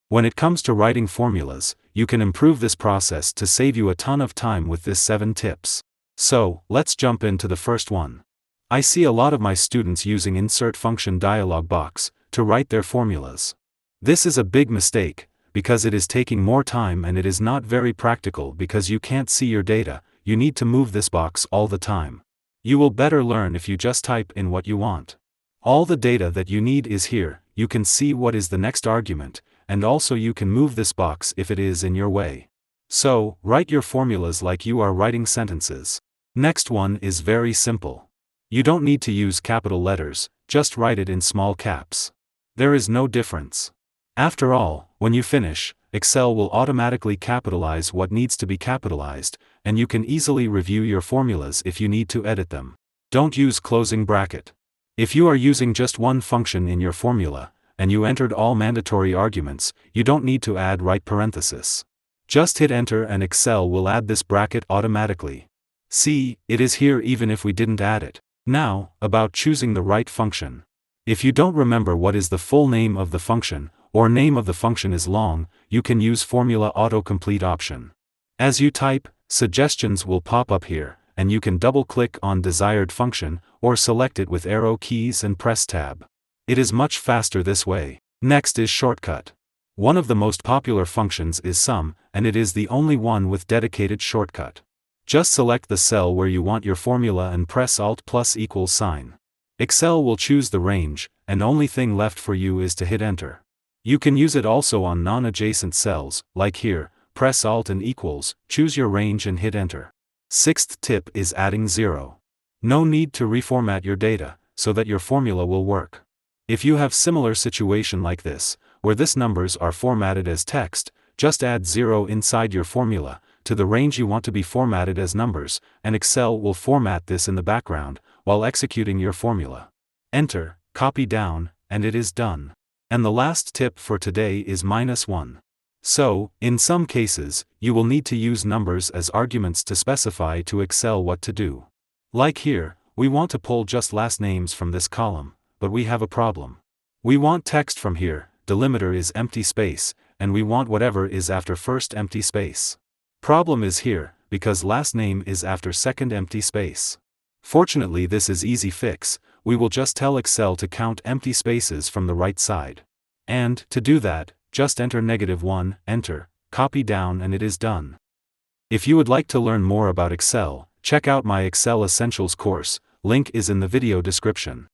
When it comes to writing formulas, you can improve this process to save you a ton of time with this 7 tips. So, let's jump into the first one. I see a lot of my students using insert function dialog box to write their formulas. This is a big mistake, because it is taking more time and it is not very practical because you can't see your data. You need to move this box all the time. You will better learn if you just type in what you want. All the data that you need is here. You can see what is the next argument, and also you can move this box if it is in your way. So, write your formulas like you are writing sentences. Next one is very simple. You don't need to use capital letters, just write it in small caps. There is no difference. After all, when you finish, Excel will automatically capitalize what needs to be capitalized, and you can easily review your formulas if you need to edit them. Don't use closing bracket. If you are using just one function in your formula, and you entered all mandatory arguments, you don't need to add right parenthesis. Just hit enter and Excel will add this bracket automatically. See, it is here even if we didn't add it. Now, about choosing the right function. If you don't remember what is the full name of the function, or name of the function is long, you can use Formula Autocomplete option. As you type, suggestions will pop up here, and you can double-click on desired function, or select it with arrow keys and press tab. It is much faster this way. Next is shortcut. One of the most popular functions is sum, and it is the only one with dedicated shortcut. Just select the cell where you want your formula and press Alt plus equals sign. Excel will choose the range, and only thing left for you is to hit enter. You can use it also on non-adjacent cells, like here, press Alt and equals, choose your range and hit enter. Sixth tip is adding 0. No need to reformat your data, so that your formula will work. If you have similar situation like this, where this numbers are formatted as text, just add 0 inside your formula, to the range you want to be formatted as numbers, and Excel will format this in the background, while executing your formula. Enter, copy down, and it is done. And the last tip for today is -1. So, in some cases, you will need to use numbers as arguments to specify to Excel what to do. Like here, we want to pull just last names from this column, but we have a problem. We want text from here, delimiter is empty space, and we want whatever is after first empty space. Problem is here, because last name is after second empty space. Fortunately this is easy fix, we will just tell Excel to count empty spaces from the right side. And, to do that, just enter -1, enter, copy down and it is done. If you would like to learn more about Excel, check out my Excel Essentials course, link is in the video description.